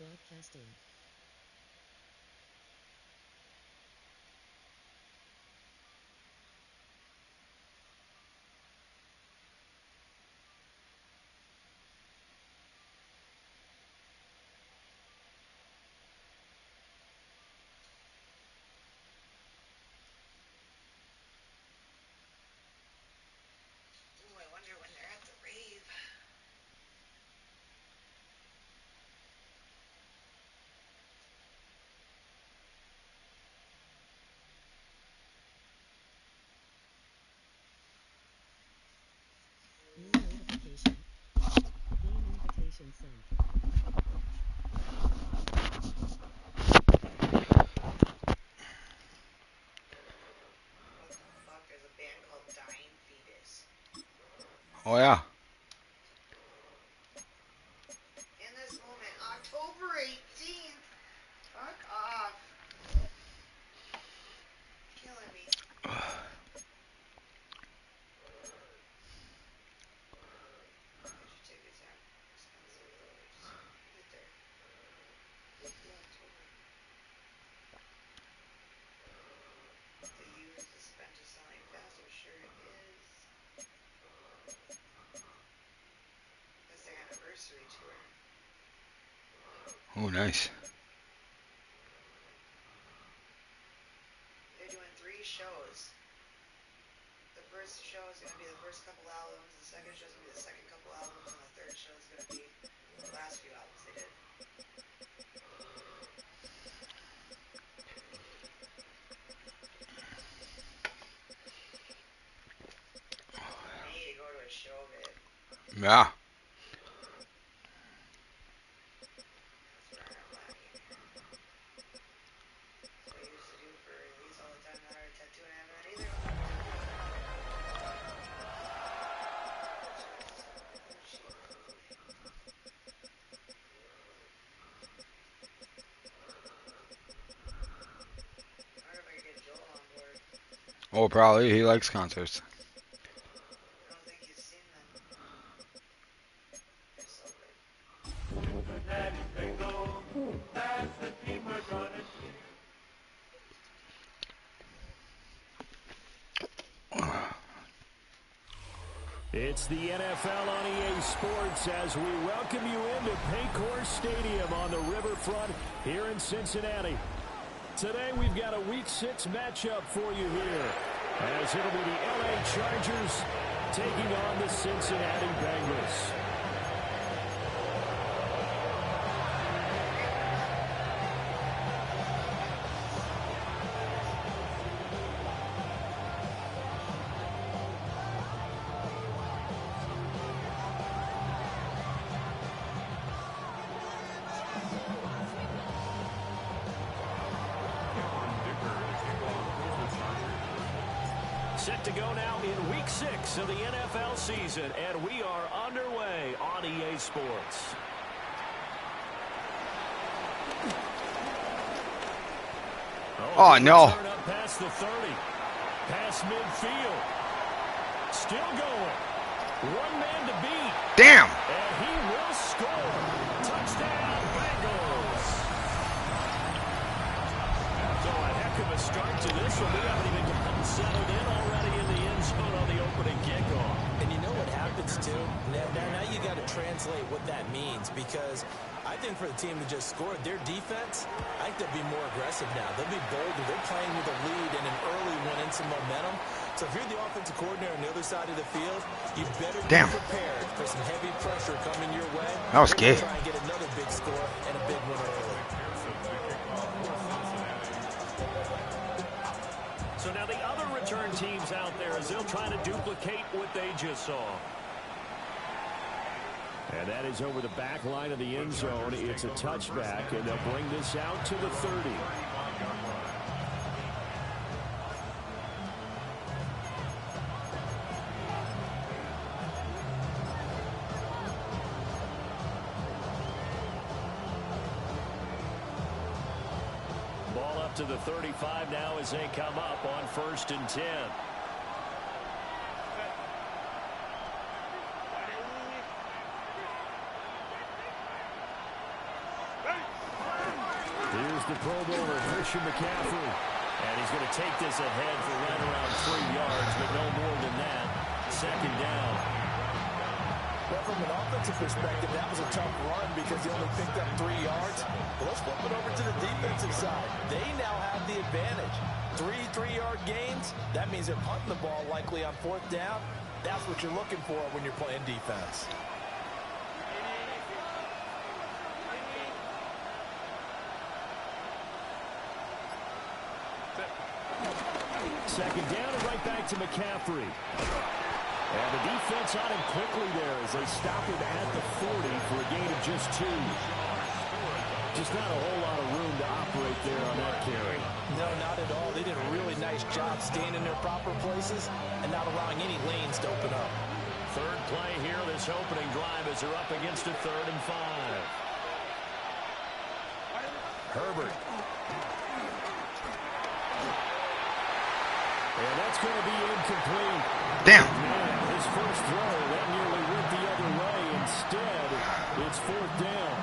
Broadcasting. Ooh, I wonder when they're at the rave. New notification. Game invitation sent. What the fuck? There's a band called Dying Fetus. Oh, yeah. In this moment, October 18th. Fuck off. Killing me. Get your tickets are expensive though. Just get there. Through October. They use the spent is selling faster. Sure it is. That's their anniversary tour. Oh, nice. They're doing 3 shows. The first show is going to be the first couple albums. The second show is going to be the second couple albums. And the third show is going to be the last few albums they did. I need to go to a show, babe. Yeah. That's where I'm lacking here. That's what I used to do for these all the time. Not our tattoo, and I haven't had either of them. Just cheap food. I wonder if I could get Joel on board. Oh, probably. He likes concerts. I don't think he's seen them. They're so good. It's the NFL on EA Sports as we welcome you into Paycor Stadium on the riverfront here in Cincinnati. Today we've got a Week 6 matchup for you here as it'll be the LA Chargers taking on the Cincinnati Bengals. Set to go now in Week 6 of the NFL season, and we are underway on EA Sports. Oh, no. Turn up past the 30. Past midfield. Still going. One man to beat. Damn. And he will score. Touchdown, Bengals. So a heck of a start to this one. We haven't even gotten settled in already in the end zone on the opening kickoff. And you know what happens, too? Now you got to translate what that means, because I think for the team to just score their defense, I think they'll be more aggressive now. They'll be bolder. They're playing with a lead and an early one and some momentum. So if you're the offensive coordinator on the other side of the field, you better be prepared for some heavy pressure coming your way. That was gay. Try and get another big score and a big one early. So now the other return teams out there as they'll try to duplicate what they just saw. And that is over the back line of the end zone. It's a touchback, and they'll bring this out to the 30. Ball up to the 35 now as they come up on 1st and 10. Here's the Pro Bowler, Christian McCaffrey. And he's going to take this ahead for right around 3 yards, but no more than that. Second down. Well, from an offensive perspective, that was a tough run because he only picked up 3 yards. But let's flip it over to the defensive side. They now have the advantage. 3 3-yard gains. That means they're punting the ball likely on 4th down. That's what you're looking for when you're playing defense. Second down and right back to McCaffrey. And the defense on him quickly there as they stop him at the 40 for a gain of just 2. Just not a whole lot of room to operate there on that carry. No, not at all. They did a really nice job staying in their proper places and not allowing any lanes to open up. Third play here, this opening drive as they're up against a 3rd and 5. Herbert. And that's going to be incomplete. Damn. Man, his first throw, that nearly went the other way. Instead, it's 4th down.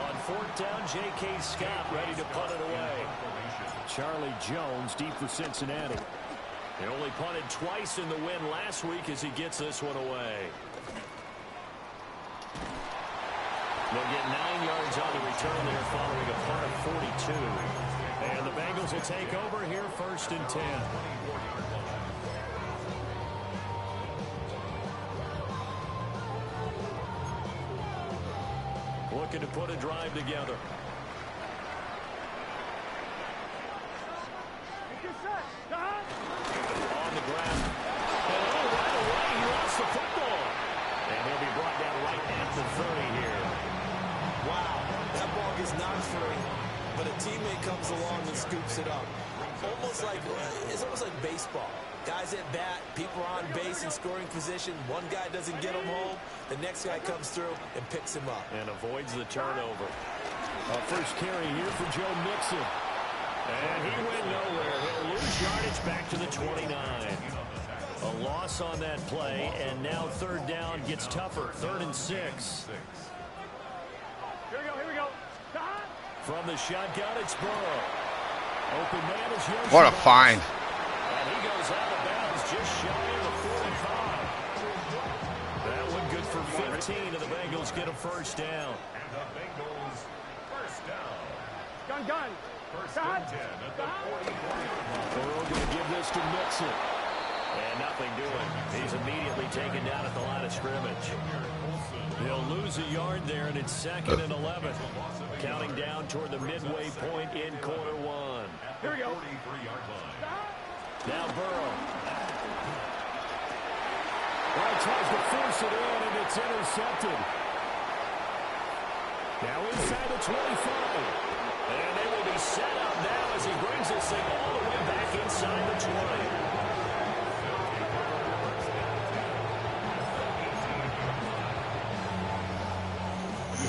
On 4th down, J.K. Scott ready to punt it away. Charlie Jones deep for Cincinnati. They only punted twice in the win last week as he gets this one away. They'll get 9 yards on the return there following a punt of 42. And the Bengals will take over here 1st and 10. Looking to put a drive together. On the ground. And right away he lost the football. And he'll be brought down right at the 30 here. Wow, that ball gets knocked free, but a teammate comes along and scoops it up. It's almost like baseball. Guys at bat, people are on base in scoring position. One guy doesn't get him home. The next guy comes through and picks him up. And avoids the turnover. First carry here for Joe Mixon. And he went nowhere. He'll lose yardage back to the 29. A loss on that play, and now 3rd down gets tougher. 3rd and 6. Here we go. From the shotgun, it's Burrow. Open man is Yoshi. What a find. And he goes out of bounds just shy of the 45. That one good for 15, and the Bengals get a 1st down. And the Bengals first down. Gun. First and 10 at the 40. Burrow going to give this to Mixon. And nothing doing. He's immediately taken down at the line of scrimmage. They'll lose a yard there, and it's 2nd and 11. Counting down toward the midway point in quarter 1. Here we go. Now Burrow. Well, tries to force it in, and it's intercepted. Now inside the 25. And they will be set up now as he brings this thing all the way back inside the 20.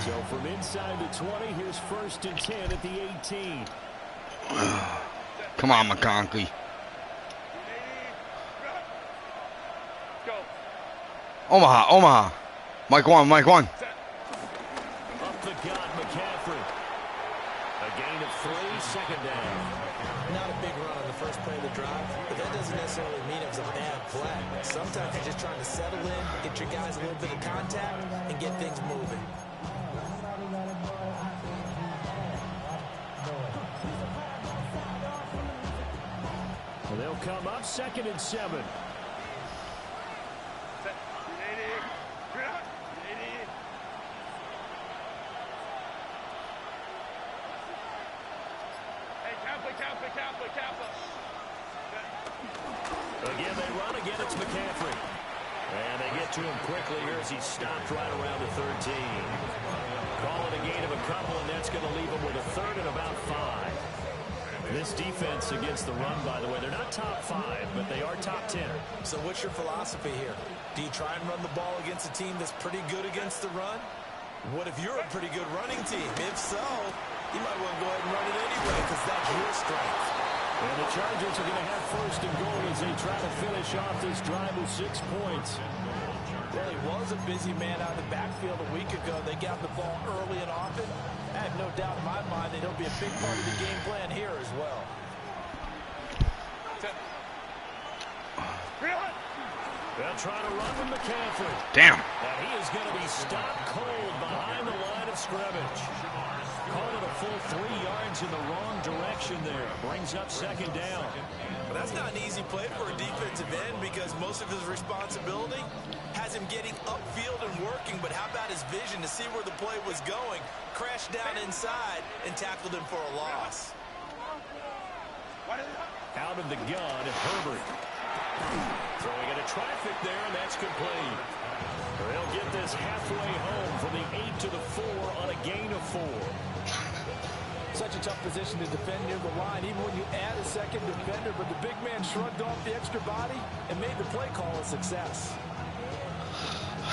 So from inside the 20, here's 1st and 10 at the 18. Come on, McConkey. Omaha. Mike 1. Up the gut, McCaffrey. A gain of 3, 2nd down. Not a big run on the first play of the drive, but that doesn't necessarily mean it was a bad play. Sometimes you're just trying to settle in, get your guys a little bit of contact, and get things moving. And they'll come up 2nd and 7. Again, they run. Again, it's McCaffrey. And they get to him quickly here as he stopped right around the 13. Call it a gain of a couple, and that's going to leave him with a 3rd and about 5. This defense against the run, by the way, they're not top 5, but they are top 10. So what's your philosophy here? Do you try and run the ball against a team that's pretty good against the run? What if you're a pretty good running team? If so, you might want to go ahead and run it anyway because that's your strength. And the Chargers are going to have 1st and goal as they try to finish off this drive with 6 points. Well, he was a busy man out of the backfield a week ago. They got the ball early and often. That no doubt in my mind that he'll be a big part of the game plan here as well. They'll try to run with McCaffrey. Damn. And he is going to be stopped cold behind the line of scrimmage. Called it a full 3 yards in the wrong direction there. Brings up second down. But that's not an easy play for a defensive end because most of his responsibility has him getting upfield and working. But how about his vision to see where the play was going? Crashed down inside and tackled him for a loss. Out of the gun, Herbert. Throwing into traffic there, and that's complete. They'll get this halfway home from the 8 to the 4 on a gain of 4. Such a tough position to defend near the line, even when you add a second defender. But the big man shrugged off the extra body and made the play call a success.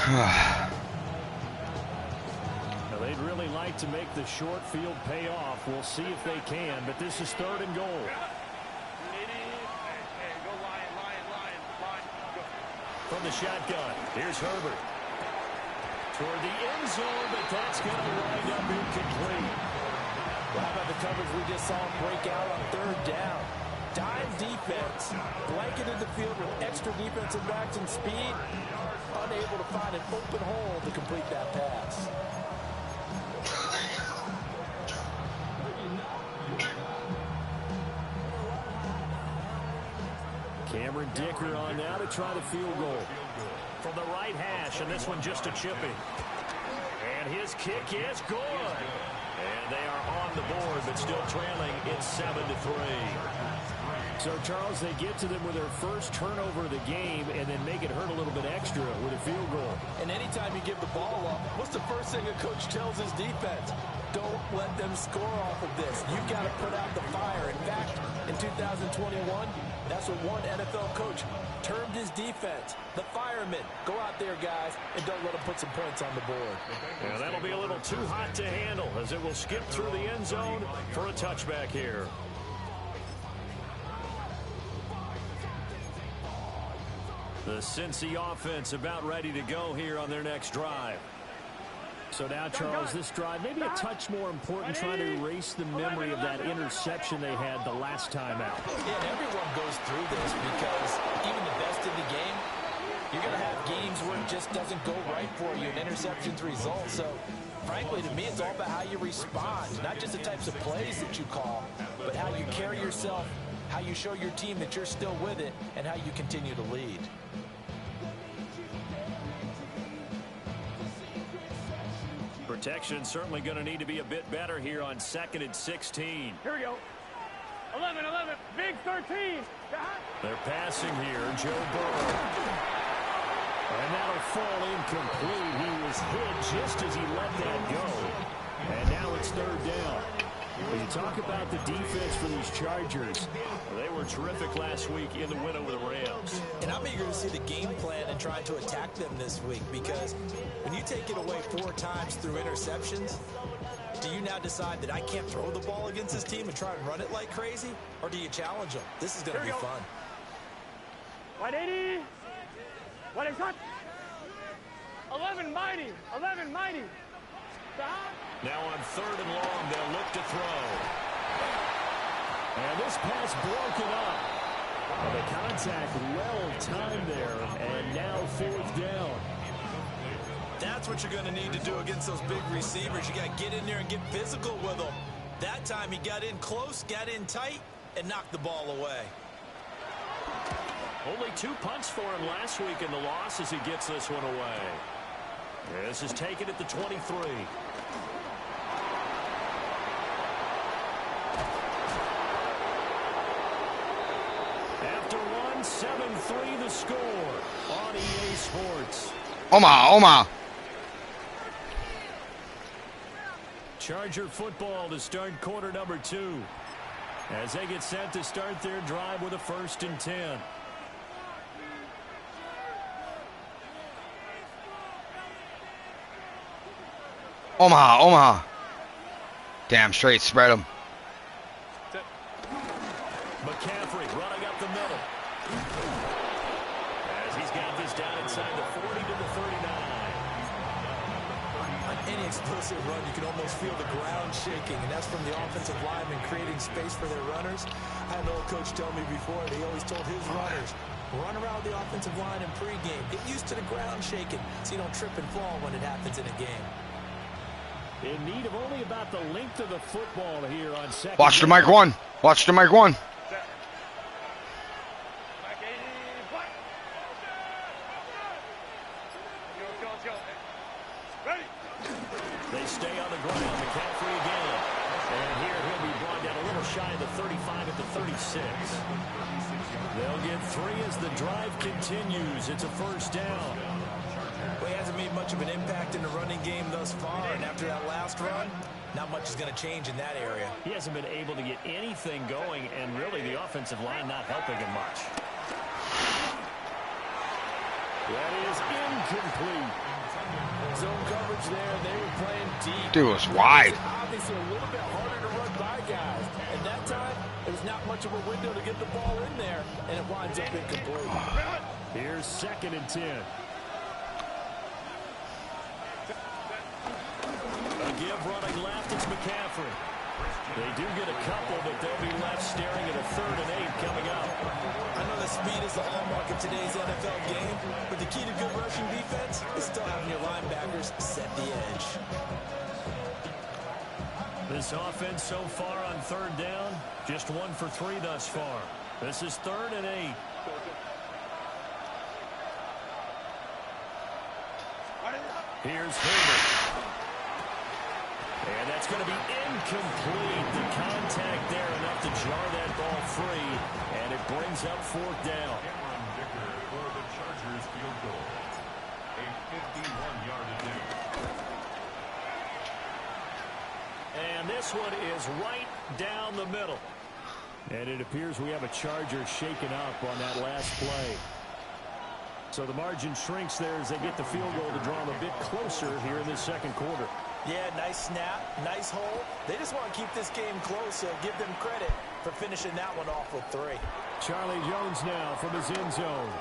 Now, they'd really like to make the short field pay off. We'll see if they can, but this is 3rd and goal. From the shotgun, here's Herbert. Toward the end zone, but that's going to wind up incomplete. Well, how about the coverage we just saw him break out on 3rd down? Dime defense, blanketed the field with extra defensive backs and speed, unable to find an open hole to complete that pass. Cameron Dicker on now to try the field goal. From the right hash, and this one just a chipping. And his kick is good. And they are on the board, but still trailing. It's 7-3. So, Charles, they get to them with their first turnover of the game and then make it hurt a little bit extra with a field goal. And anytime you give the ball up, what's the first thing a coach tells his defense? Don't let them score off of this. You got to put out the fire. In fact, in 2021, that's what one NFL coach termed his defense. The firemen. Go out there, guys, and don't let them put some points on the board. Yeah, that'll be a little too hot to handle as it will skip through the end zone for a touchback here. The Cincy offense about ready to go here on their next drive. So now, Charles, this drive maybe a touch more important, trying to erase the memory of that interception they had the last time out. Yeah, and everyone goes through this because even the best in the game, you're going to have games where it just doesn't go right for you, and interceptions result. So, frankly, to me, it's all about how you respond, not just the types of plays that you call, but how you carry yourself, how you show your team that you're still with it, and how you continue to lead. Protection certainly going to need to be a bit better here on 2nd and 16. Here we go. 11, big 13. They're passing here, Joe Burrow. And that'll fall incomplete. He was hit just as he let that go. And now it's 3rd down. When you talk about the defense for these Chargers, they were terrific last week in the win over the Rams. And I'm eager to see the game plan and try to attack them this week, because when you take it away 4 times through interceptions, do you now decide that I can't throw the ball against this team and try and run it like crazy? Or do you challenge them? This is going to be fun. 180. What is that? 11 mighty. Now on 3rd and long, they'll look to throw. And this pass broken up. Well, the contact well timed there, and now 4th down. That's what you're going to need to do against those big receivers. You got to get in there and get physical with them. That time he got in close, got in tight, and knocked the ball away. Only 2 punts for him last week in the loss as he gets this one away. This is taken at the 23. After 7-3 the score on EA Sports. Omaha. Charger football to start quarter number 2 as they get set to start their drive with a 1st and 10. Omaha. Damn straight, spread them. McCaffrey running up the middle. As he's got this down inside the 40 to the 39. any explosive run, you can almost feel the ground shaking, and that's from the offensive linemen creating space for their runners. I had an old coach tell me before, and he always told his runners, run around the offensive line in pregame. Get used to the ground shaking so you don't trip and fall when it happens in a game. In need of only about the length of the football here on second. Watch the mic one. Watch the mic one. They stay on the ground. McCaffrey again. And here he'll be brought down a little shy of the 35 at the 36. They'll get 3 as the drive continues. It's a first down. Well, he hasn't made much of an impact in the running game thus far, and after that last run, not much is going to change in that area. He hasn't been able to get anything going, and really the offensive line not helping him much. That is incomplete. Zone coverage there, they were playing deep. Dude, it was wide. Obviously a little bit harder to run by guys. And that time, there was not much of a window to get the ball in there, and it winds up incomplete. Here's 2nd and 10. A give running left, it's McCaffrey. They do get a couple, but they'll be left staring at a 3rd and 8 coming up. I know that speed is the hallmark of today's NFL game, but the key to good rushing defense is still having your linebackers set the edge. This offense so far on 3rd down, just 1 for 3 thus far. This is 3rd and 8. Here's Herbert. And that's going to be incomplete. The contact there enough to jar that ball free, and it brings up 4th down. Cameron Dicker for the Chargers field goal. A 51-yard attempt. And this one is right down the middle. And it appears we have a Charger shaken up on that last play. So the margin shrinks there as they get the field goal to draw them a bit closer here in this 2nd quarter. Yeah, nice snap, nice hole. They just want to keep this game close, so give them credit for finishing that one off with 3. Charlie Jones now from his end zone.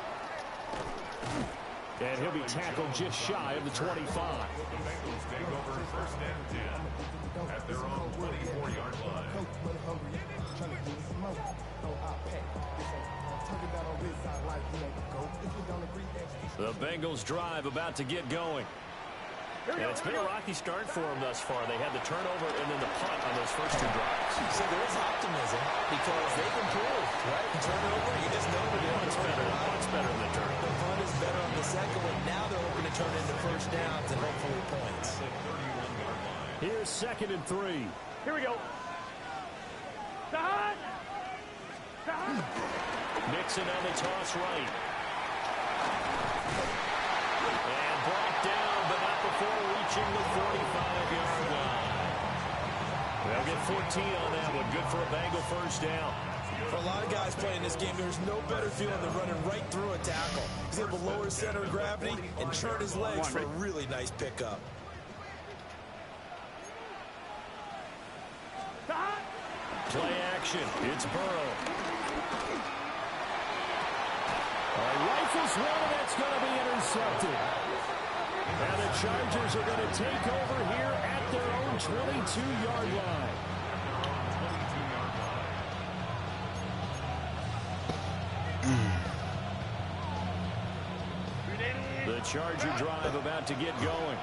And he'll be tackled just shy of the 25. The Bengals take over 1st and 10 at their own 24-yard line. The Bengals drive about to get going. And it's been a rocky start for them thus far. They had the turnover and then the punt on those first 2 drives. So there is optimism because they've improved, right? Turnover, you just know that Punt's better than the turnover. the punt is better on the second one. Now they're hoping to turn into first downs and hopefully points. Here's 2nd and 3. Here we go. Side. Nixon on the toss right. And brought down, but not before reaching the 45-yard line. They'll get 14 on that one. Good for a Bengal first down. For a lot of guys playing this game, there's no better feeling than running right through a tackle. He's able to lower his center of gravity and turn his legs for a really nice pickup. Play action. It's Burrow. Rifles one, and that's going to be intercepted. And the Chargers are going to take over here at their own 22-yard line. The Charger drive about to get going.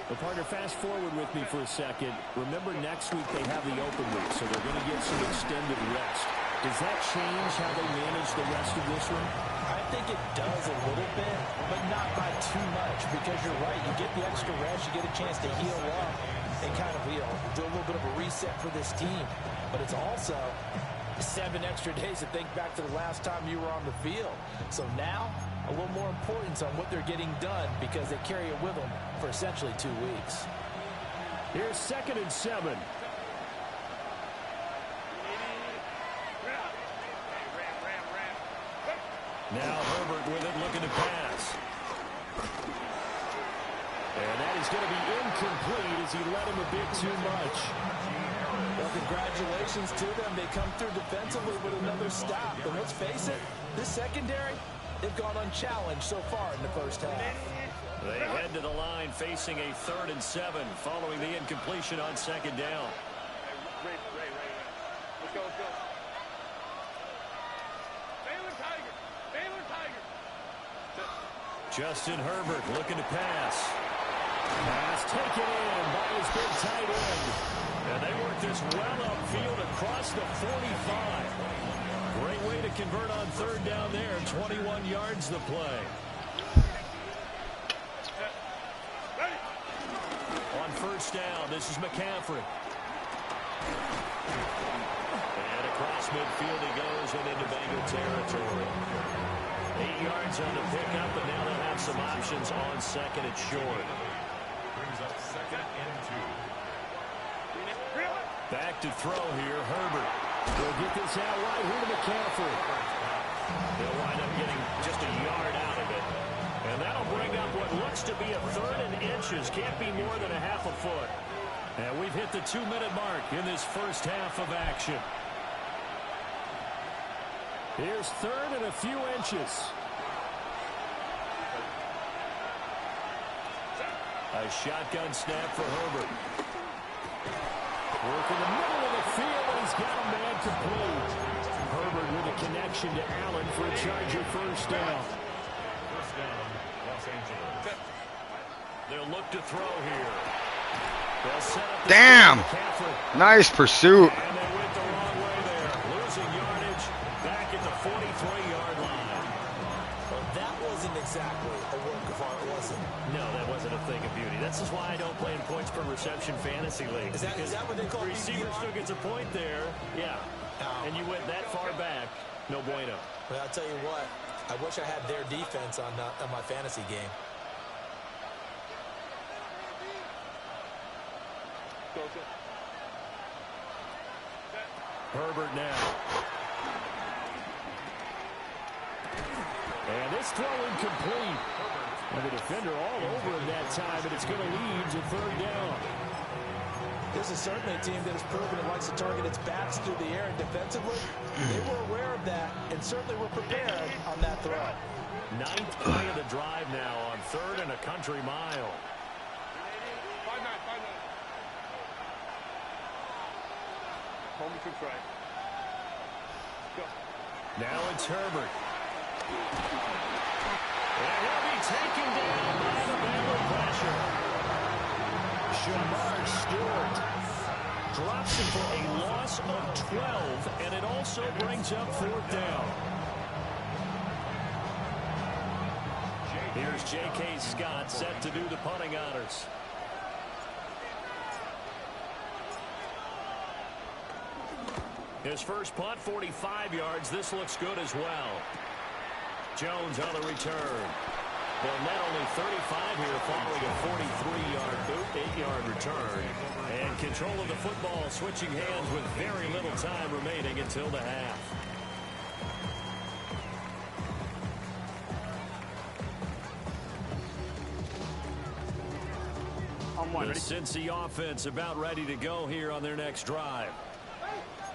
Well, partner, fast forward with me for a second. Remember, next week they have the open week, so they're going to get some extended rest. Does that change how they manage the rest of this one? I think it does a little bit, but not by too much, because you're right. You get the extra rest, you get a chance to heal up and kind of, do a little bit of a reset for this team. But it's also 7 extra days to think back to the last time you were on the field. So now, a little more importance on what they're getting done because they carry it with them for essentially 2 weeks. Here's 2nd and 7. Now Herbert with it, looking to pass. And that is going to be incomplete as he let him a bit too much. Well, congratulations to them. They come through defensively with another stop. But let's face it, this secondary, they've gone unchallenged so far in the first half. They head to the line facing a 3rd and 7 following the incompletion on 2nd down. Ray. Let's go. Baylor Tiger. Justin Herbert looking to pass. Pass taken in by his big tight end. And they work this well upfield across the 45. Great way to convert on 3rd down there. 21 yards the play. On 1st down, this is McCaffrey. And across midfield he goes and into Bengal territory. 8 yards on the pickup, but now they'll have some options on 2nd and short. Brings up 2nd and 2. Back to throw here, Herbert. They'll get this out right here to McCaffrey. They'll wind up getting just a yard out of it. And that'll bring up what looks to be a 3rd and inches. Can't be more than a half a foot. And we've hit the 2-minute mark in this first half of action. Here's 3rd and a few inches. A shotgun snap for Herbert. Work in the middle of the field, and he's got a man complete. Herbert with a connection to Allen for a Charger 1st down. First down, Los Angeles. They'll look to throw here. They'll set up the Damn! McCaffrey. Nice pursuit. And they went the wrong way there. Losing yardage back at the 43-yard line. Well, that wasn't exactly a work of art, was it? No, that wasn't a thing of beauty. This is why I don't play in points per reception fantasy league. Is that what they call the receiver PPR? still gets a point there. Yeah. And you went that far back. No bueno. Well, I'll tell you what. I wish I had their defense on my fantasy game. Herbert now. And this throw incomplete. And the defender all over him that time, and it's going to lead to 3rd down. This is certainly a team that has proven it likes to target its backs through the air and defensively. They were aware of that and certainly were prepared on that throw. 9th play of the drive now on 3rd and a country mile. 5-9. Home to try. Go. Now it's Herbert. And he'll be taken down by the Baylor pressure. Shamar Stewart drops him for a loss of 12, and it also brings up 4th down. Here's J.K. Scott set to do the punting honors. His first punt, 45 yards. This looks good as well. Jones on the return. Well, net only 35 here following a 43-yard boot, 8-yard return. And control of the football switching hands with very little time remaining until the half. The Cincy offense about ready to go here on their next drive.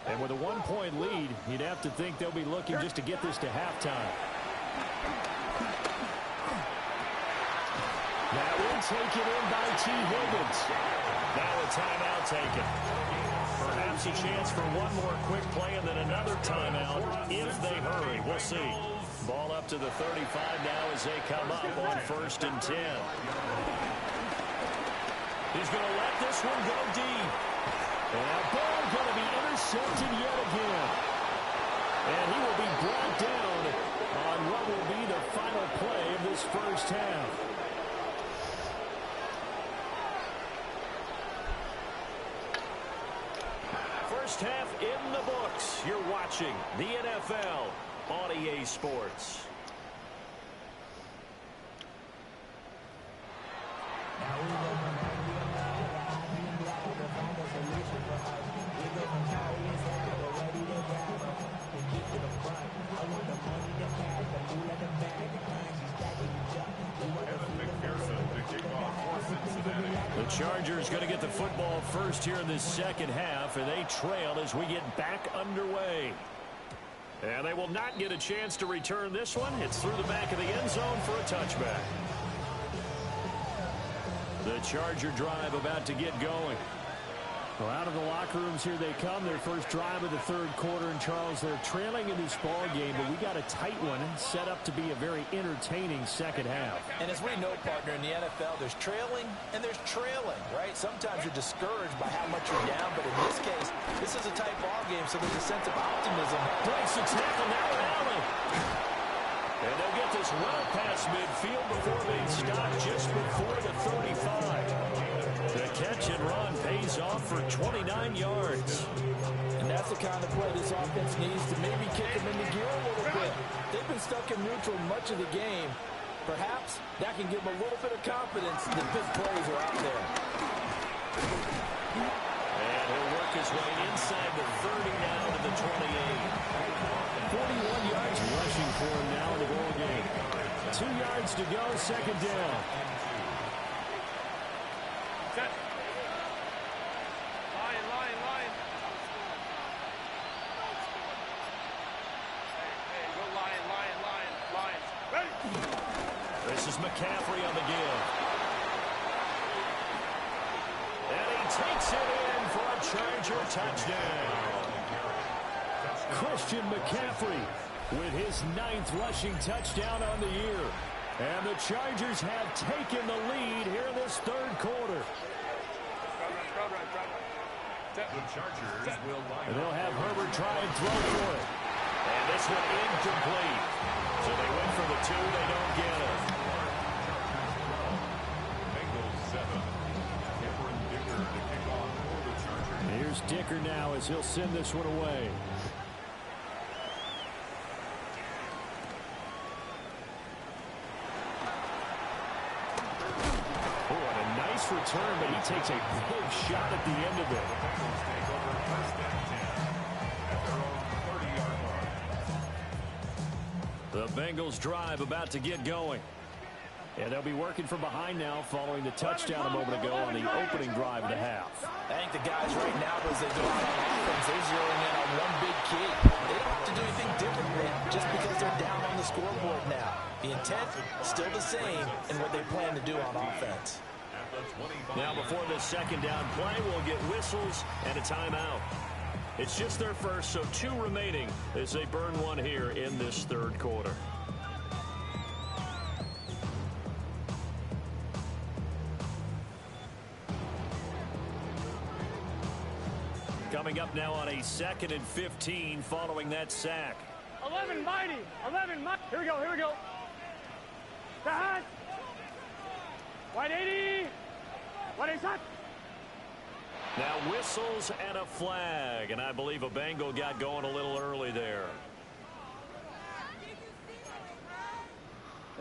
And with a 1-point lead, you'd have to think they'll be looking just to get this to halftime. That will taken in by T. Higgins. Now a timeout taken. Perhaps a chance for one more quick play and then another timeout if they hurry. We'll see. Ball up to the 35 now as they come up on 1st and 10. He's going to let this one go deep. And that ball going to be intercepted yet again. And he will be brought down on what will be the final play of this first half. First half in the books. You're watching the NFL on EA Sports. The Chargers going to get the football first here in this second half, and they trail as we get back underway. And they will not get a chance to return this one. It's through the back of the end zone for a touchback. The Charger drive about to get going. Well, out of the locker rooms here they come. Their first drive of the third quarter. And, Charles, they're trailing in this ball game, but we got a tight one set up to be a very entertaining second half. And as we know, partner, in the NFL, there's trailing and there's trailing, right? Sometimes you're discouraged by how much you're down, but in this case, this is a tight ball game, so there's a sense of optimism. Breaks the tackle now, Allen. And they'll get this well past midfield before they stop just before the 35. The catch and run pays off for 29 yards. And that's the kind of play this offense needs to maybe kick them into gear a little bit. They've been stuck in neutral much of the game. Perhaps that can give them a little bit of confidence that big plays are out there. And he'll work his way inside the 30 now to the 28. 41 yards rushing for him now in the ball game. 2 yards to go, second down. Set. Line. Hey, go line. Ready? This is McCaffrey on the give. And he takes it in for a Charger touchdown. Christian McCaffrey with his 9th rushing touchdown on the year. And the Chargers have taken the lead here in this third quarter. The Chargers will line And they'll have Herbert try and throw for it. And this one incomplete. So they went for the 2, they don't get it. Bengals 7. Cameron Dicker to kick off for the Chargers. Here's Dicker now as he'll send this one away. Return, but he takes a big shot at the end of it. Bengals take over first and 10 at their own 30-yard line. The Bengals drive about to get going. And they'll be working from behind now following the touchdown a moment ago on the opening drive of the half. I think the guys right now, as they go out on offense, they're zeroing in on one big key. They don't have to do anything differently just because they're down on the scoreboard now. The intent still the same in what they plan to do on offense. Now before this second down play, we'll get whistles and a timeout. It's just their first, so 2 remaining as they burn one here in this third quarter. Coming up now on a 2nd and 15 following that sack. 11 mighty. Here we go. That. Wide 80. What is that? Now whistles and a flag, and I believe a Bengal got going a little early there.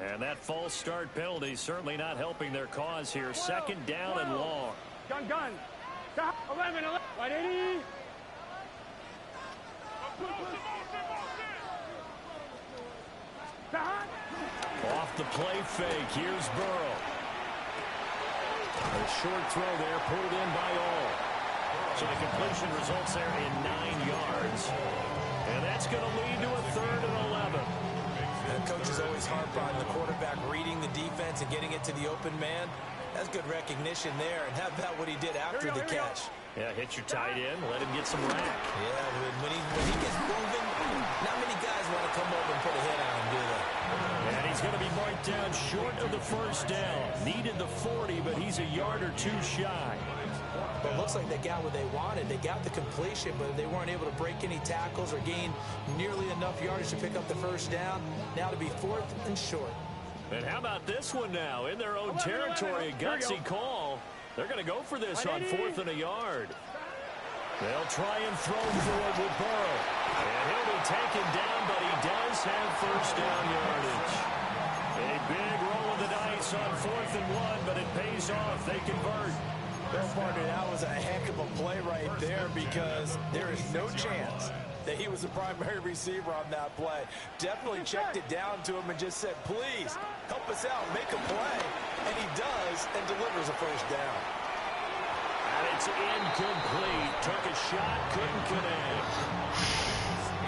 And that false start penalty certainly not helping their cause here. Second down and long. Gun. 11. Wide 80. Off the play fake. Here's Burrow. A short throw there, pulled in by all. So the completion results there in 9 yards. And that's going to lead to a 3rd and 11. The coach is always harp on the quarterback reading the defense and getting it to the open man. That's good recognition there. And how about what he did after the catch? Yeah, hit your tight end, let him get some rack. Yeah, when he gets moving, not many guys want to come over and put a hit on him, do they? And he's going to be marked down short of the first down. Needed the 40, but he's a yard or 2 shy. But it looks like they got what they wanted. They got the completion, but they weren't able to break any tackles or gain nearly enough yardage to pick up the first down. Now to be 4th and short. And how about this one now? In their own territory, a gutsy call. They're going to go for this on 4th and a yard. They'll try and throw for it with Burrow. And he'll be taken down, but he does have first down yardage. A big roll of the dice on 4th and 1, but it pays off. They convert. Well, partner, that was a heck of a play right there because there is no chance that he was the primary receiver on that play. Definitely checked it down to him and just said, please, help us out, make a play. And he does and delivers a first down. And it's incomplete. Took a shot, couldn't connect.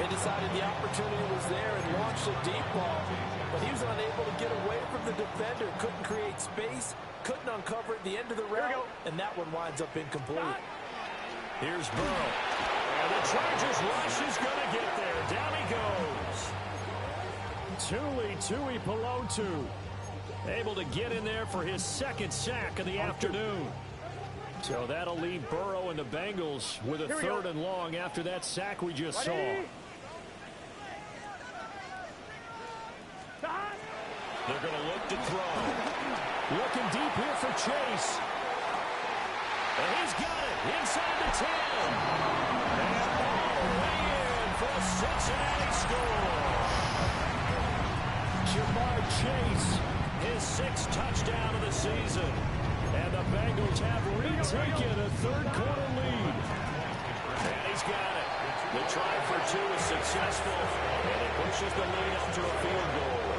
They decided the opportunity was there and launched a deep ball. but he was unable to get away from the defender. Couldn't create space, couldn't uncover at the end of the route, and that one winds up incomplete. Here's Burrow. And the Chargers rush is going to get there. Down he goes. Tui Pelotu able to get in there for his second sack of the afternoon. So that'll leave Burrow and the Bengals with a third and long after that sack we just saw. They're going to look to throw. Looking deep here for Chase. And he's got it inside the 10. And all the way in for a Cincinnati score. Jamar Chase, his 6th touchdown of the season. And the Bengals have retaken a third-quarter lead. And he's got it. The try for 2 is successful, and it pushes the lead up to a field goal.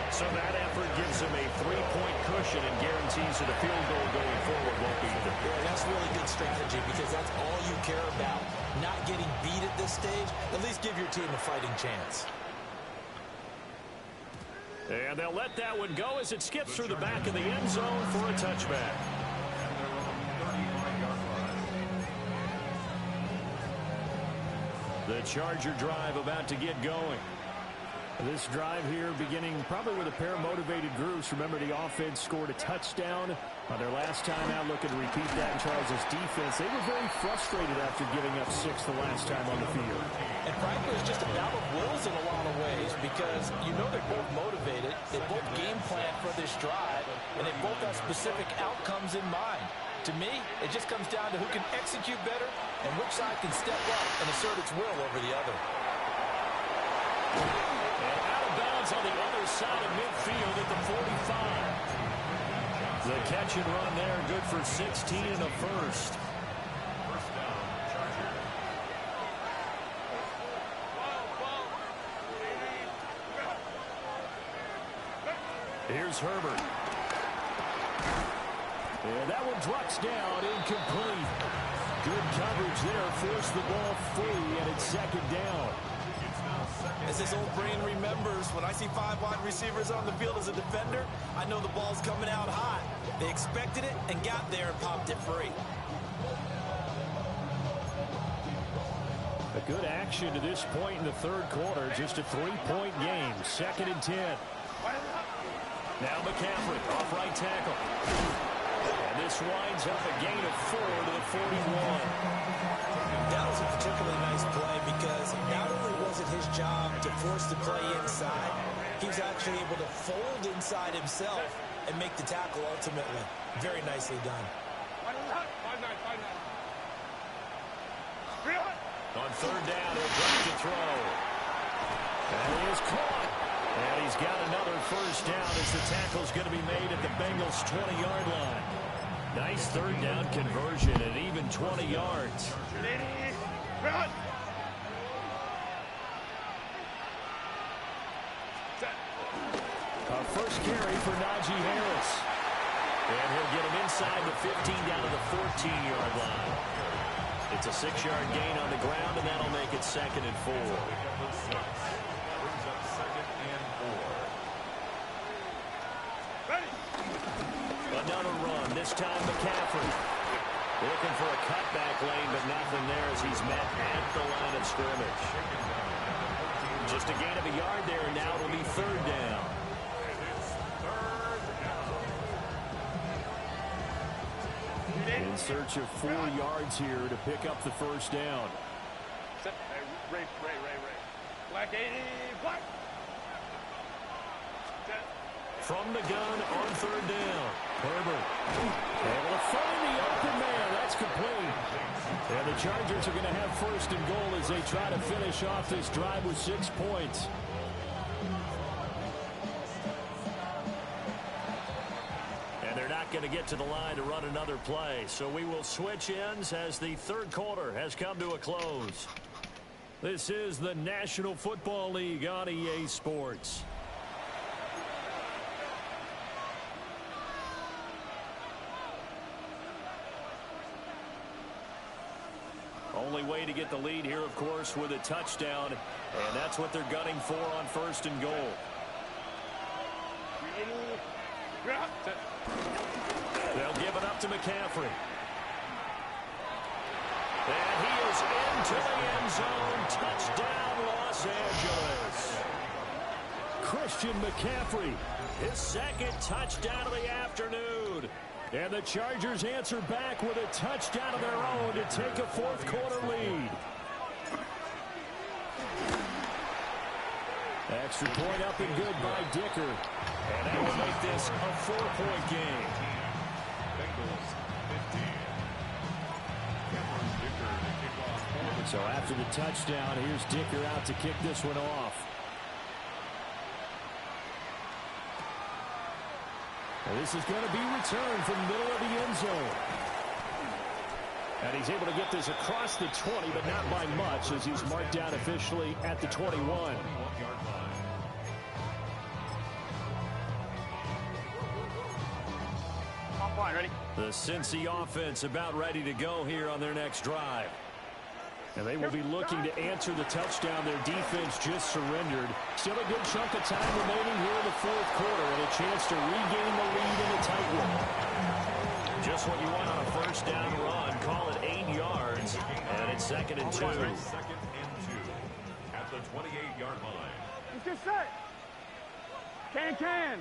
So that effort gives him a 3-point cushion and guarantees that a field goal going forward won't beat them. Yeah, that's really good strategy because that's all you care about. Not getting beat at this stage. At least give your team a fighting chance. And they'll let that one go as it skips through the back of the end zone for a touchback. The Charger drive about to get going. This drive here beginning probably with a pair of motivated groups. Remember, the offense scored a touchdown on their last time out. Looking to repeat that in Charles' defense. They were very frustrated after giving up 6 the last time on the field. And frankly, it's just a battle of wills in a lot of ways because you know they're both motivated. They both game plan for this drive, and they both have specific outcomes in mind. To me, it just comes down to who can execute better and which side can step up and assert its will over the other. And out of bounds on the other side of midfield at the 45. The catch and run there, good for 16 and a first. First down, Chargers. Here's Herbert. And that one drops down, incomplete. Good coverage there, forced the ball free, and it's second down. As this old brain remembers, when I see 5 wide receivers on the field as a defender, I know the ball's coming out hot. They expected it and got there and popped it free. A good action to this point in the third quarter. Just a 3-point game. 2nd and 10. Now McCaffrey off right tackle. And this winds up a gain of 4 to the 41. That was a particularly nice play because not only was it his job to force the play inside, he was actually able to fold inside himself and make the tackle ultimately. Very nicely done. On third down, he'll drop to throw. And he is caught. And he's got another first down as the tackle's going to be made at the Bengals' 20-yard line. Nice third down conversion at even 20 yards. A first carry for Najee Harris. And he'll get him inside the 15 down to the 14-yard line. It's a 6-yard gain on the ground, and that'll make it 2nd and 4. Brings up 2nd and 4. Another run, this time McCaffrey. Looking for a cutback lane, but nothing there as he's met at the line of scrimmage. Just a gain of a yard there, and now it'll be 3rd down. In search of 4 yards here to pick up the first down. Ray. Black 80, black. From the gun on 3rd down. Herbert able to find the open man. That's complete. And the Chargers are going to have 1st and goal as they try to finish off this drive with 6 points. They're not going to get to the line to run another play. So we will switch ends as the third quarter has come to a close. This is the National Football League on EA Sports. Only way to get the lead here, of course, with a touchdown. And that's what they're gunning for on 1st and goal. They'll give it up to McCaffrey. And he is into the end zone. Touchdown, Los Angeles. Christian McCaffrey, his second touchdown of the afternoon. And the Chargers answer back with a touchdown of their own to take a fourth-quarter lead. Extra point up and good by Dicker. And that will make this a 4-point game. Bengals 15. Cameron Dicker to kick off. So after the touchdown, here's Dicker out to kick this one off. And this is going to be returned from the middle of the end zone. And he's able to get this across the 20, but not by much, as he's marked down officially at the 21. 21-yard line. Fine, ready? The Cincy offense about ready to go here on their next drive. And they will be looking to answer the touchdown their defense just surrendered. Still a good chunk of time remaining here in the fourth quarter and a chance to regain the lead in a tight one. Just what you want on a first down run. Call it 8 yards. And it's 2nd and 2. 2nd and 2 at the 28-yard line. Get set. Can.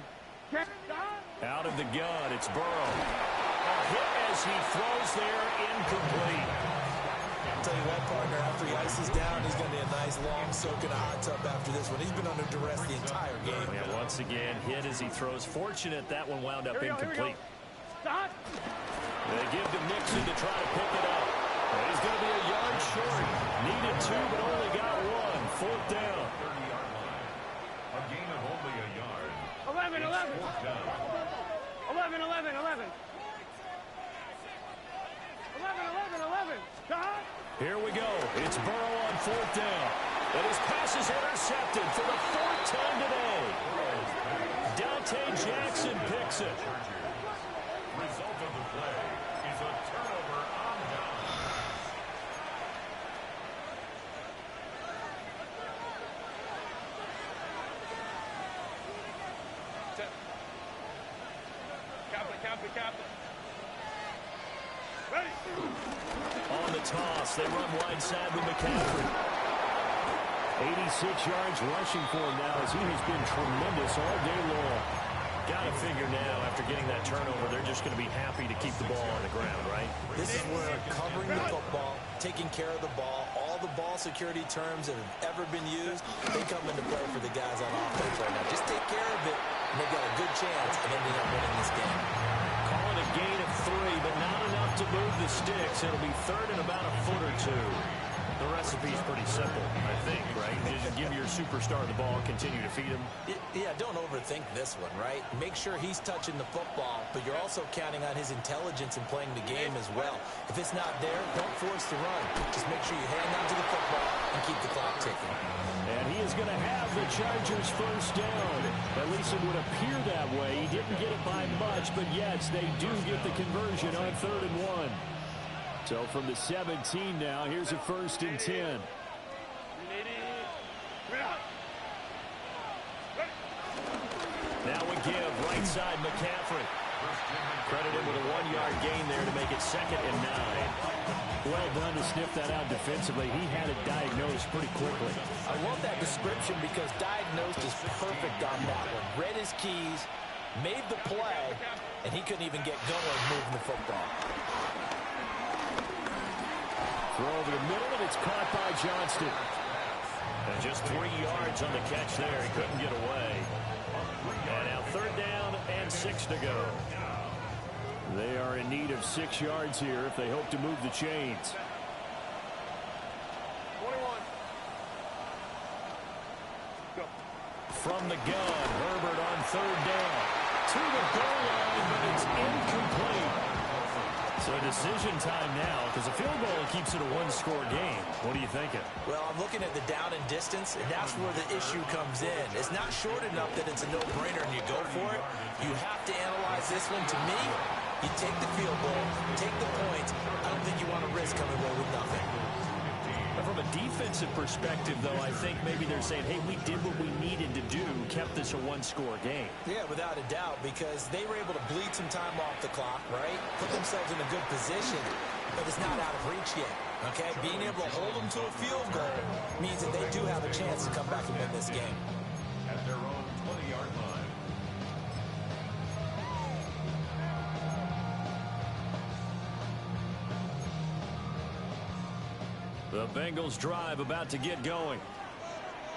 Out of the gun, it's Burrow. A hit as he throws there, incomplete. I'll tell you what, partner, after he ices down, he's going to be a nice long soak in a hot tub after this one. He's been under duress the entire game. Yeah, once again, hit as he throws. Fortunate that one wound up incomplete. Stop. They give to Mixon to try to pick it up. And he's going to be a yard short. Needed 2, but only got 1. 4th down. 30-yard line. A gain of only a yard. 11. It's 4th down. 11. Stop. Here we go. It's Burrow on 4th down. And his pass is intercepted for the 4th time today. Dante Jackson picks it. Result of the play is a turnover on down. Captain. Ready. On the toss, they run wide side with McCaffrey. 86 yards rushing for him now as he has been tremendous all day long. Got to figure now, after getting that turnover, they're just going to be happy to keep the ball on the ground, right? This is where covering the football, taking care of the ball, all the ball security terms that have ever been used, they come into play for the guys on offense right now. Just take care of it, and they've got a good chance of ending up winning this game. Call it a gain of 3, but not enough to move the sticks. It'll be 3rd and about a foot or 2. The recipe's pretty simple, I think, right? Just give your superstar the ball, continue to feed him. Yeah, don't overthink this one, right? Make sure he's touching the football, but you're also counting on his intelligence in playing the game as well. If it's not there, don't force the run. Just make sure you hang on to the football and keep the clock ticking. And he is going to have the Chargers first down. At least it would appear that way. He didn't get it by much, but yes, they do get the conversion on 3rd and 1. So from the 17 now, here's a 1st and 10. Now we give right side McCaffrey. Credit him with a 1-yard gain there to make it 2nd and 9. Well done to sniff that out defensively. He had it diagnosed pretty quickly. I love that description because diagnosed is perfect on that one. Read his keys, made the play, and he couldn't even get going moving the football. Throw over the middle, and it's caught by Johnston. And just 3 yards on the catch there. He couldn't get away. And now 3rd down and 6 to go. They are in need of 6 yards here if they hope to move the chains. 21. Go. From the gun, Herbert on 3rd down. To the goal line, but it's incomplete. So decision time now, because a field goal keeps it a 1-score game. What are you thinking? Well, I'm looking at the down and distance, and that's where the issue comes in. It's not short enough that it's a no-brainer and you go for it. You have to analyze this one. To me, you take the field goal, take the points. I don't think you want to risk coming away with nothing. From a defensive perspective, though, I think maybe they're saying, hey, we did what we needed to do, kept this a one-score game. Yeah, without a doubt, because they were able to bleed some time off the clock, right? Put themselves in a good position, but it's not out of reach yet, okay? Being able to hold them to a field goal means that they do have a chance to come back and win this game. At their own 20-yard line. The Bengals drive about to get going.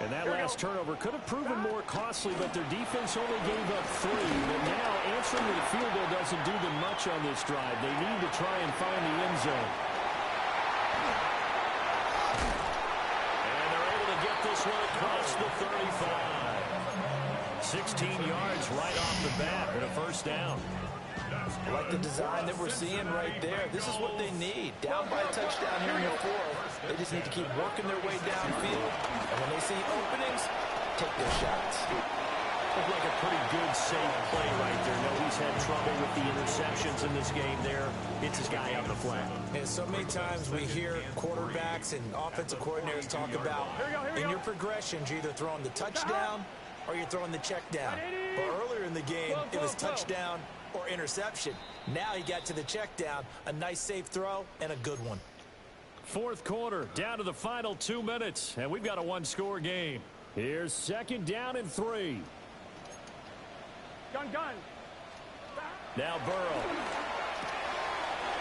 And that last turnover could have proven more costly, but their defense only gave up 3. But now answering with a field goal doesn't do them much on this drive. They need to try and find the end zone. And they're able to get this one across the 35. 16 yards right off the bat and a first down. I like the design that we're seeing right there. This is what they need. Down by a touchdown here in the fourth. They just need to keep working their way downfield. And when they see openings, take their shots. Looked like a pretty good, safe play right there. No, he's had trouble with the interceptions in this game there. It's his guy out in the flat. And so many times we hear quarterbacks and offensive coordinators talk about in your progressions, you're either throwing the touchdown or you're throwing the check down. But earlier in the game, it was touchdown or interception. Now he got to the check down. A nice safe throw and a good one. Fourth quarter, down to the final 2 minutes, and we've got a one-score game. Here's second down and 3. Gun. Now Burrow.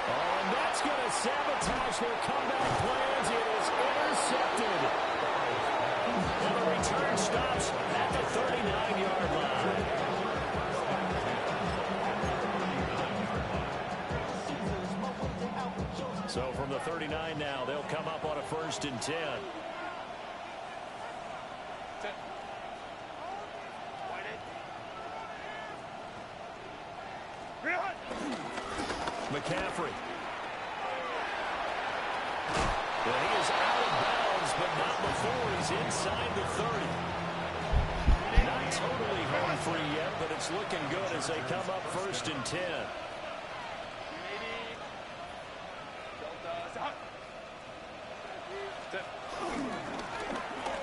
Oh, and that's going to sabotage their comeback plans. It is intercepted. And the return stops at the 39-yard line. So from the 39 now, they'll come up on a 1st and 10. McCaffrey. Well, he is out of bounds, but not before he's inside the 30. Not totally home free yet, but it's looking good as they come up 1st and 10.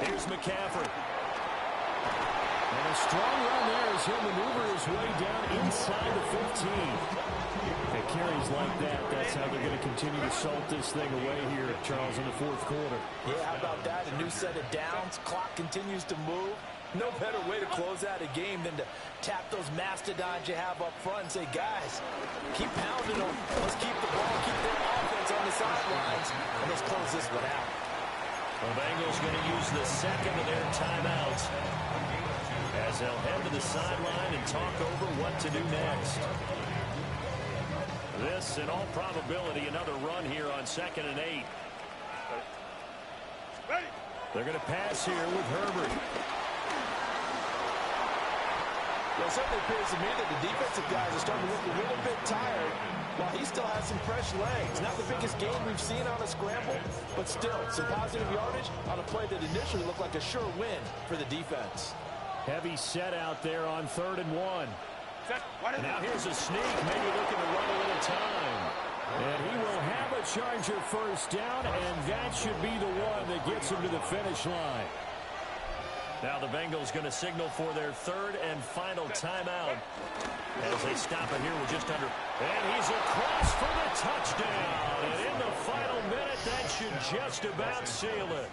Here's McCaffrey. And a strong run there as he'll maneuver his way down inside the 15. At carries like that, that's how they're going to continue to salt this thing away here, Charles, in the fourth quarter. Yeah, how about that? A new set of downs. Clock continues to move. No better way to close out a game than to tap those mastodons you have up front and say, guys, keep pounding them. Let's keep the ball, keep their offense on the sidelines, and let's close this one out. The Bengals going to use the second of their timeouts as they'll head to the sideline and talk over what to do next. This, in all probability, another run here on 2nd and 8. They're going to pass here with Herbert. Well, it certainly appears to me that the defensive guys are starting to look a little bit tired while he still has some fresh legs. Not the biggest game we've seen on a scramble, but still some positive yardage on a play that initially looked like a sure win for the defense. Heavy set out there on 3rd and 1. Now here's a sneak, maybe looking to run a little time. And he will have a Charger first down, and that should be the one that gets him to the finish line. Now the Bengals going to signal for their 3rd and final timeout as they stop it here with just under. And he's across for the touchdown. And in the final minute, that should just about seal it.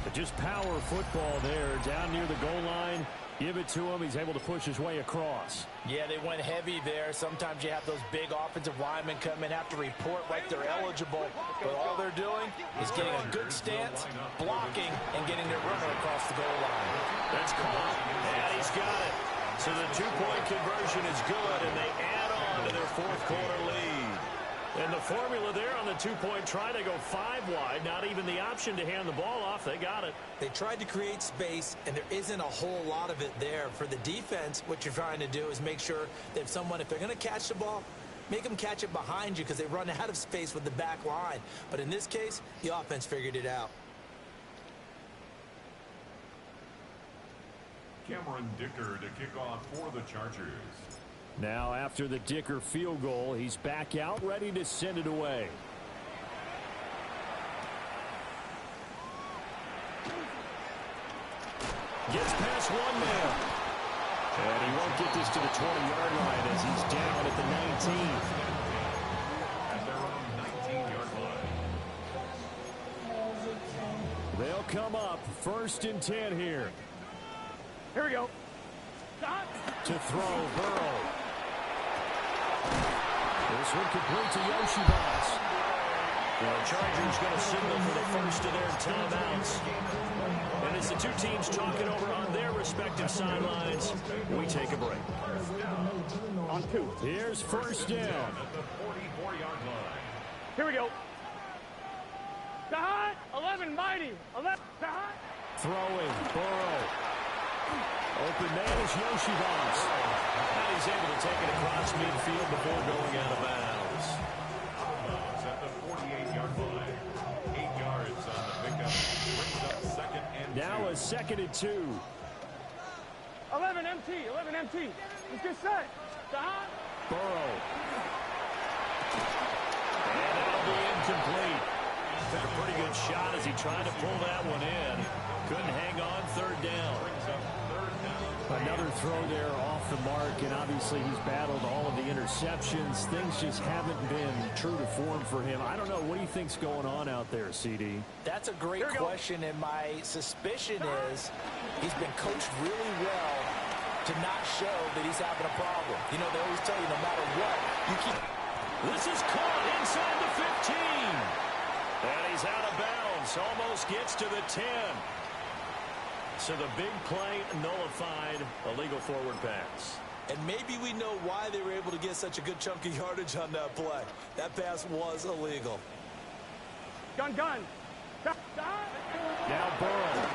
But just power football there down near the goal line. Give it to him. He's able to push his way across. Yeah, they went heavy there. Sometimes you have those big offensive linemen come in, have to report like they're eligible. But all they're doing is getting a good stance, blocking, and getting their runner across the goal line. That's caught. And he's got it. So the two-point conversion is good, and they add on to their fourth quarter lead. And the formula there on the two-point try to go 5 wide. Not even the option to hand the ball off. They got it. They tried to create space, and there isn't a whole lot of it there. For the defense, what you're trying to do is make sure that if they're going to catch the ball, make them catch it behind you because they run out of space with the back line. But in this case, the offense figured it out. Cameron Dicker to kick off for the Chargers. Now after the Dicker field goal, he's back out ready to send it away. one now. And he won't get this to the 20-yard line as he's down at the 19. At their own 19-yard line. They'll come up 1st and 10 here. Here we go. To throw, Burrow. This one complete to Yoshibas. The Chargers going to signal for the first of their timeouts. And as the two teams talking over on their respective sidelines, we take a break. On 2. Here's 1st down. At the 44-yard line. Here we go. Behind. 11, mighty. 11, behind. Throwing, Burrow. Open man is Yoshibas. And he's able to take it across midfield before going out of bounds. At the 48-yard line. 8 yards on the pickup. Brings up 2nd and 2. Now a 2nd and 2. 11 MT. 11 MT. It's just set. Behind. Burrow. And that'll be incomplete. Had a pretty good shot as he tried to pull that one in. Couldn't hang on, 3rd down. Another throw there off the mark, and obviously he's battled all of the interceptions. Things just haven't been true to form for him. I don't know. What do you think's going on out there, CD? That's a great question, and my suspicion is he's been coached really well to not show that he's having a problem. You know, they always tell you no matter what, you keep... This is caught inside the 15. And he's out of bounds. Almost gets to the 10. So the big play nullified, a legal forward pass. And maybe we know why they were able to get such a good chunk of yardage on that play. That pass was illegal. Gun. Now Burrow.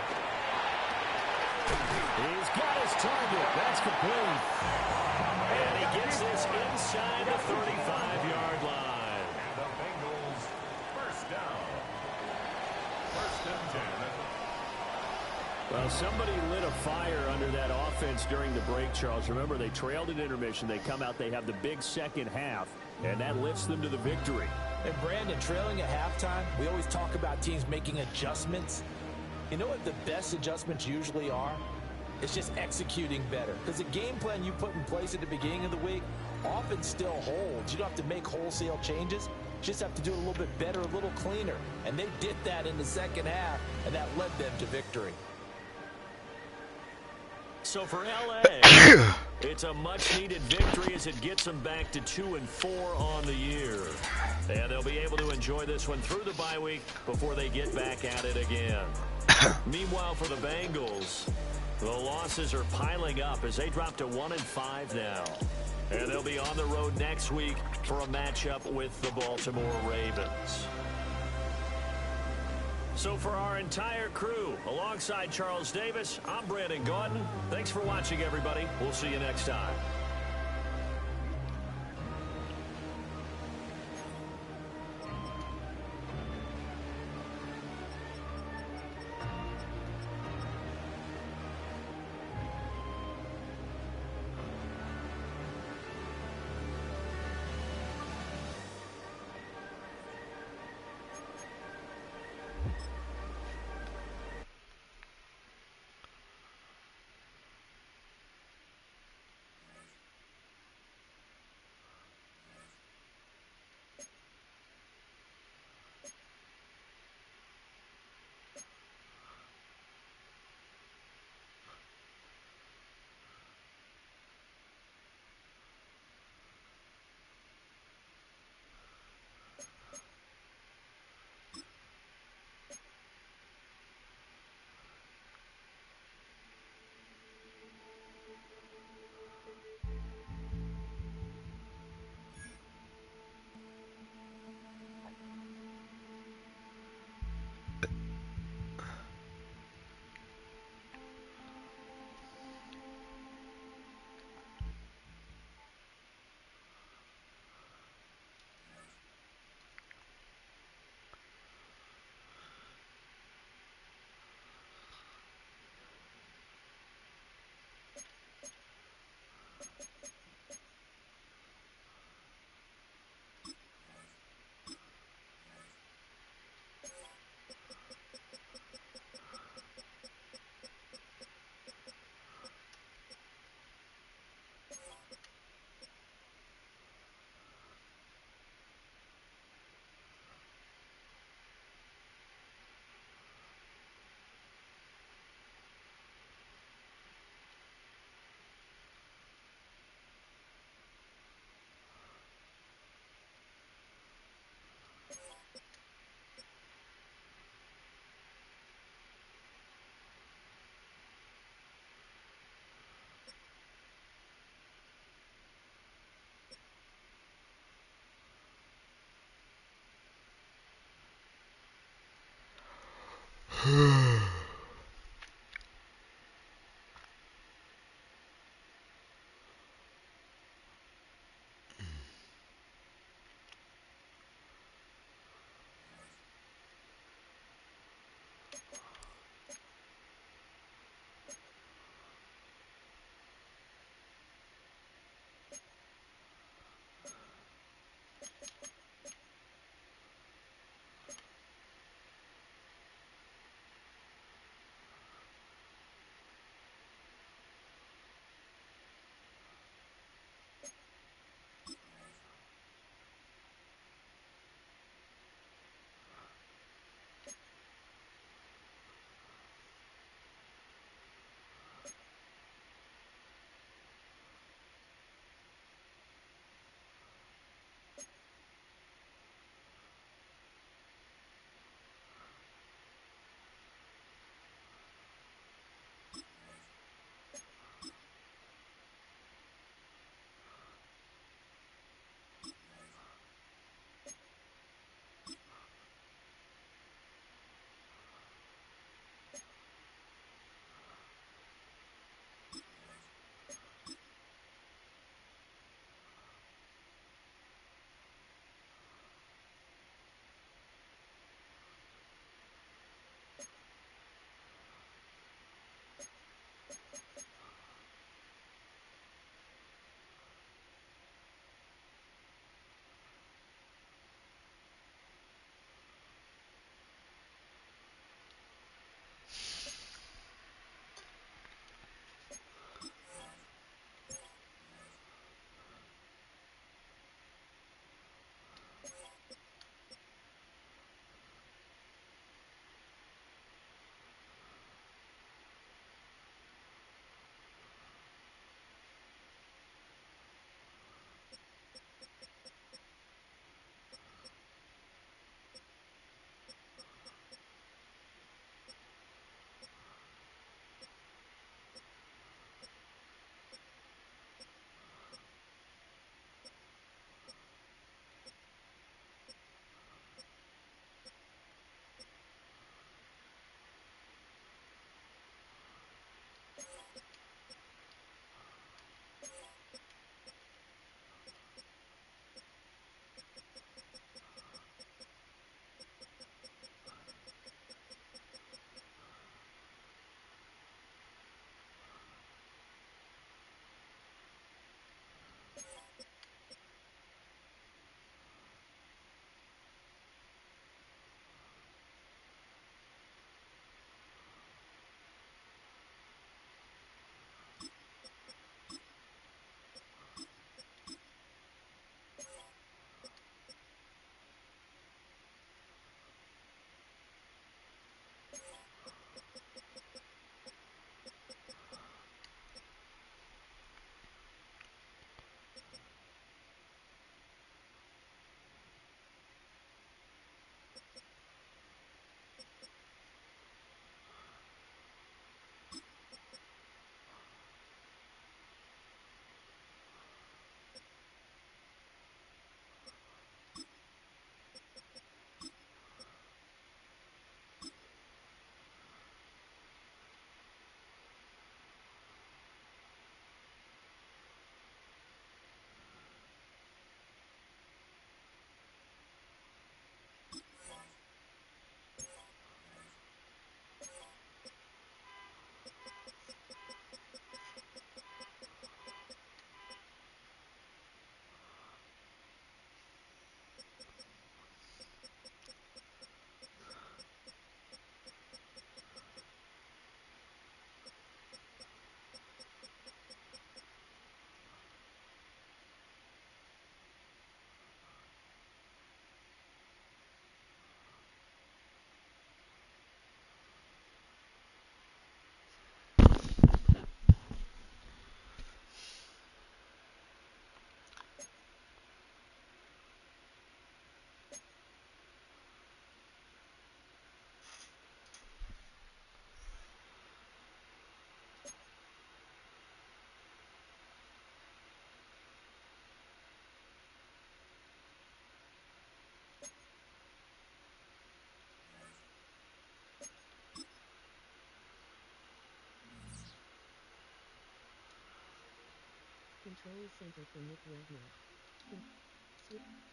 He's got his target. That's complete. And he gets this inside the 35-yard line. And the Bengals, 1st down. 1st and 10. Well, somebody lit a fire under that offense during the break, Charles. Remember, they trailed at intermission. They come out, they have the big second half, and that lifts them to the victory. And Brandon, trailing at halftime, we always talk about teams making adjustments. You know what the best adjustments usually are? It's just executing better. Because the game plan you put in place at the beginning of the week often still holds. You don't have to make wholesale changes. You just have to do it a little bit better, a little cleaner. And they did that in the second half, and that led them to victory. So for LA, it's a much-needed victory as it gets them back to 2-4 on the year. And they'll be able to enjoy this one through the bye week before they get back at it again. Meanwhile, for the Bengals, the losses are piling up as they drop to 1-5 now. And they'll be on the road next week for a matchup with the Baltimore Ravens. So for our entire crew, alongside Charles Davis, I'm Brandon Gaudin. Thanks for watching, everybody. We'll see you next time. Control center for Nick Wagner. Switch.